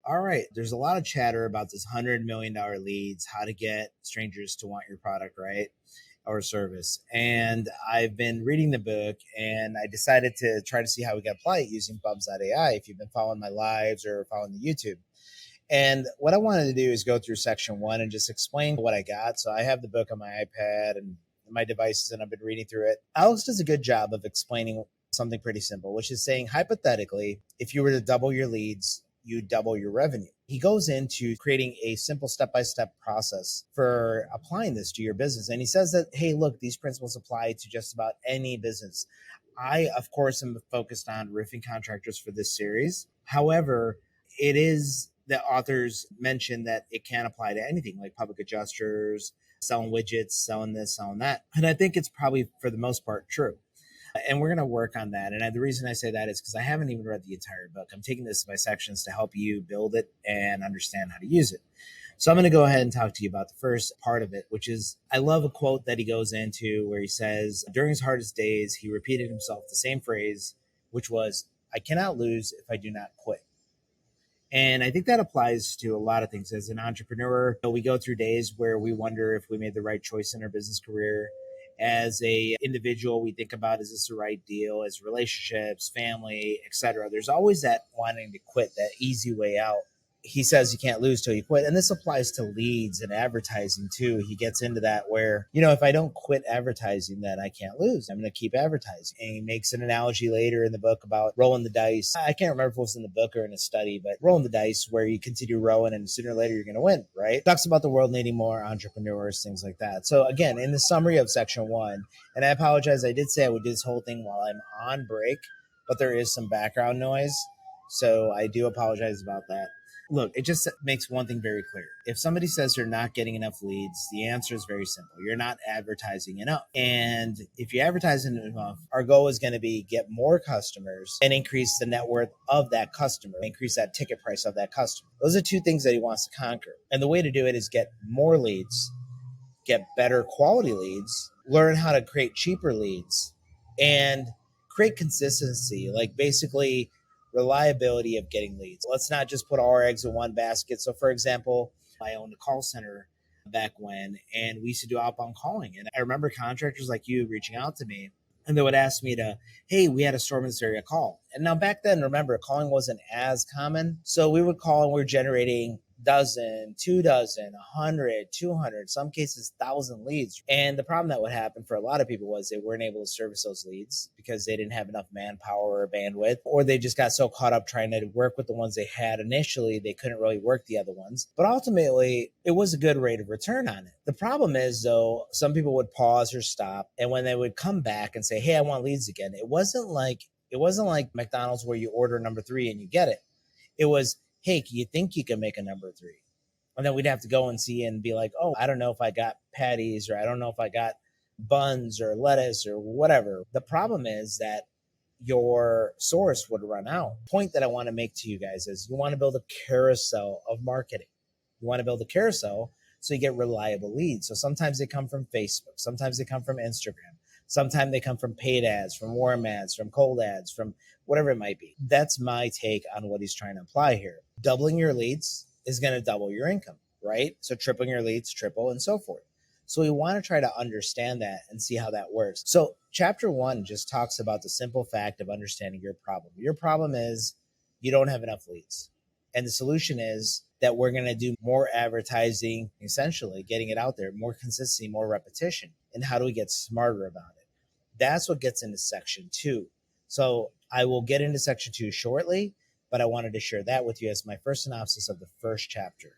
All right. There's a lot of chatter about this $100 million leads, how to get strangers to want your product, right? Or service. And I've been reading the book and I decided to try to see how we can apply it using Bubs.AI. If you've been following my lives or following the YouTube. And what I wanted to do is go through section one and just explain what I got. So I have the book on my iPad and my devices and I've been reading through it. Alex does a good job of explaining something pretty simple, which is saying hypothetically, if you were to double your leads, you double your revenue. He goes into creating a simple step-by-step process for applying this to your business. And he says that, hey, look, these principles apply to just about any business. I, of course, am focused on roofing contractors for this series. However, it is the authors mention that it can apply to anything like public adjusters, selling widgets, selling this, selling that. And I think it's probably for the most part true. And we're going to work on that. And the reason I say that is because I haven't even read the entire book. I'm taking this by sections to help you build it and understand how to use it. So I'm going to go ahead and talk to you about the first part of it, which is I love a quote that he goes into where he says, during his hardest days, he repeated himself the same phrase, which was, I cannot lose if I do not quit. And I think that applies to a lot of things. As an entrepreneur, we go through days where we wonder if we made the right choice in our business career. As a individual, we think about, is this the right deal? As relationships, family, etc. There's always that wanting to quit, that easy way out. He says you can't lose till you quit. And this applies to leads and advertising too. He gets into that where, if I don't quit advertising, then I can't lose. I'm going to keep advertising. And he makes an analogy later in the book about rolling the dice. I can't remember if it was in the book or in a study, but rolling the dice where you continue rowing and sooner or later you're going to win, right? Talks about the world needing more entrepreneurs, things like that. So again, in the summary of section one, and I apologize, I did say I would do this whole thing while I'm on break, but there is some background noise. So I do apologize about that. Look, it just makes one thing very clear. If somebody says they're not getting enough leads, the answer is very simple. You're not advertising enough. And if you advertise enough, our goal is going to be get more customers and increase the net worth of that customer, increase that ticket price of that customer. Those are two things that he wants to conquer. And the way to do it is get more leads, get better quality leads, learn how to create cheaper leads, and create consistency, like basically reliability of getting leads. Let's not just put all our eggs in one basket. So for example, I owned a call center back when, and we used to do outbound calling. And I remember contractors like you reaching out to me and they would ask me to, hey, we had a storm in this area, call. And now back then, remember, calling wasn't as common. So we would call and we're generating dozen, 2 dozen, 100, 200, some cases 1,000 leads. And the problem that would happen for a lot of people was they weren't able to service those leads because they didn't have enough manpower or bandwidth, or they just got so caught up trying to work with the ones they had initially, they couldn't really work the other ones. But ultimately, it was a good rate of return on it. The problem is, though, some people would pause or stop, and when they would come back and say, hey, I want leads again, it wasn't like McDonald's where you order number 3 and you get it. It was, hey, you think you can make a number 3? And then we'd have to go and see and be like, oh, I don't know if I got patties, or I don't know if I got buns or lettuce or whatever. The problem is that your source would run out. The point that I want to make to you guys is you want to build a carousel of marketing. You want to build a carousel so you get reliable leads. So sometimes they come from Facebook. Sometimes they come from Instagram. Sometimes they come from paid ads, from warm ads, from cold ads, from whatever it might be. That's my take on what he's trying to apply here. Doubling your leads is going to double your income, right? So tripling your leads, triple, and so forth. So we want to try to understand that and see how that works. So chapter 1 just talks about the simple fact of understanding your problem. Your problem is you don't have enough leads. And the solution is that we're going to do more advertising, essentially getting it out there, more consistency, more repetition. And how do we get smarter about it? That's what gets into section 2. So I will get into section 2 shortly, but I wanted to share that with you as my first synopsis of the first chapter.